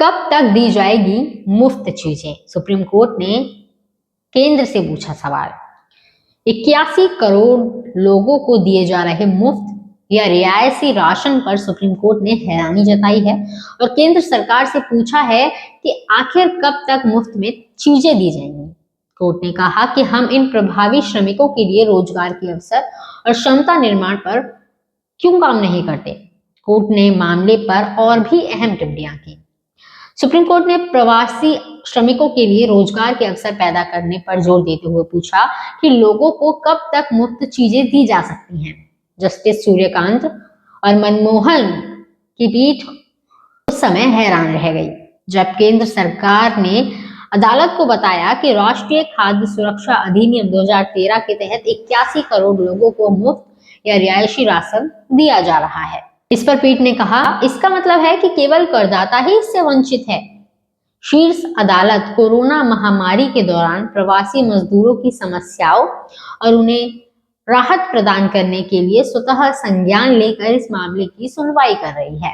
कब तक दी जाएगी मुफ्त चीजें? सुप्रीम कोर्ट ने केंद्र से पूछा सवाल। 81 करोड़ लोगों को दिए जा रहे मुफ्त या रियायती राशन पर सुप्रीम कोर्ट ने हैरानी जताई है और केंद्र सरकार से पूछा है कि आखिर कब तक मुफ्त में चीजें दी जाएंगी। कोर्ट ने कहा कि हम इन प्रभावी श्रमिकों के लिए रोजगार के अवसर और क्षमता निर्माण पर क्यों काम नहीं करते। कोर्ट ने मामले पर और भी अहम टिप्पणियां की। सुप्रीम कोर्ट ने प्रवासी श्रमिकों के लिए रोजगार के अवसर पैदा करने पर जोर देते हुए पूछा कि लोगों को कब तक मुफ्त चीजें दी जा सकती हैं। जस्टिस सूर्यकांत और मनमोहन की पीठ उस समय हैरान रह गई जब केंद्र सरकार ने अदालत को बताया कि राष्ट्रीय खाद्य सुरक्षा अधिनियम 2013 के तहत 81 करोड़ लोगों को मुफ्त या रियायती राशन दिया जा रहा है। इस पर पीठ ने कहा, इसका मतलब है कि केवल करदाता ही इससे वंचित है। शीर्ष अदालत कोरोना महामारी के दौरान प्रवासी मजदूरों की समस्याओं और उन्हें राहत प्रदान करने के लिए स्वतः संज्ञान लेकर इस मामले की सुनवाई कर रही है।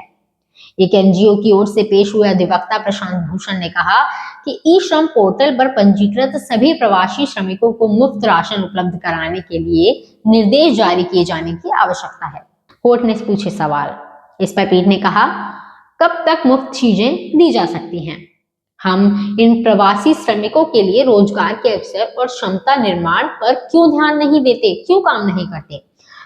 एक एनजीओ की ओर से पेश हुए अधिवक्ता प्रशांत भूषण ने कहा कि ई श्रम पोर्टल पर पंजीकृत सभी प्रवासी श्रमिकों को मुफ्त राशन उपलब्ध कराने के लिए निर्देश जारी किए जाने की आवश्यकता है। कोर्ट ने पूछे सवाल। इस पर पीठ ने कहा, कब तक मुफ्त चीजें दी जा सकती हैं? हम इन प्रवासी श्रमिकों के लिए रोजगार के अवसर और क्षमता निर्माण पर क्यों ध्यान नहीं देते, क्यों काम नहीं करते?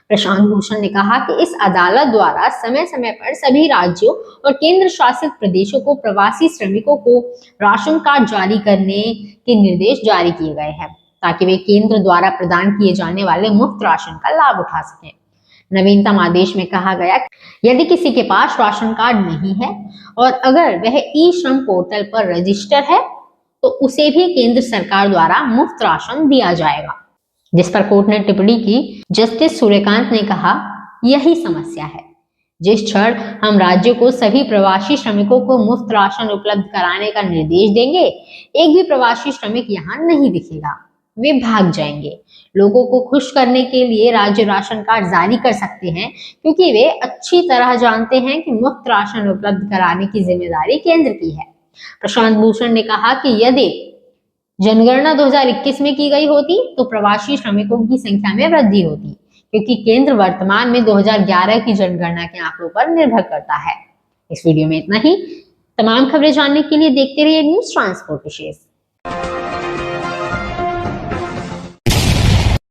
प्रशांत भूषण ने कहा कि इस अदालत द्वारा समय समय पर सभी राज्यों और केंद्र शासित प्रदेशों को प्रवासी श्रमिकों को राशन कार्ड जारी करने के निर्देश जारी किए गए हैं ताकि वे केंद्र द्वारा प्रदान किए जाने वाले मुफ्त राशन का लाभ उठा सकें। नवीनतम आदेश में कहा गया यदि किसी के पास राशन कार्ड नहीं है और अगर वह ई श्रम पोर्टल पर रजिस्टर है तो उसे भी केंद्र सरकार द्वारा मुफ्त राशन दिया जाएगा। जिस पर कोर्ट ने टिप्पणी की। जस्टिस सूर्यकांत ने कहा, यही समस्या है। जिस क्षण हम राज्यों को सभी प्रवासी श्रमिकों को मुफ्त राशन उपलब्ध कराने का निर्देश देंगे, एक भी प्रवासी श्रमिक यहाँ नहीं दिखेगा, वे भाग जाएंगे। लोगों को खुश करने के लिए राज्य राशन कार्ड जारी कर सकते हैं क्योंकि वे अच्छी तरह जानते हैं कि मुफ्त राशन उपलब्ध कराने की जिम्मेदारी केंद्र की है। प्रशांत भूषण ने कहा कि यदि जनगणना 2021 में की गई होती तो प्रवासी श्रमिकों की संख्या में वृद्धि होती क्योंकि केंद्र वर्तमान में 2011 की जनगणना के आंकड़ों पर निर्भर करता है। इस वीडियो में इतना ही। तमाम खबरें जानने के लिए देखते रहिए न्यूज़ ट्रांसपोर्ट विशेष।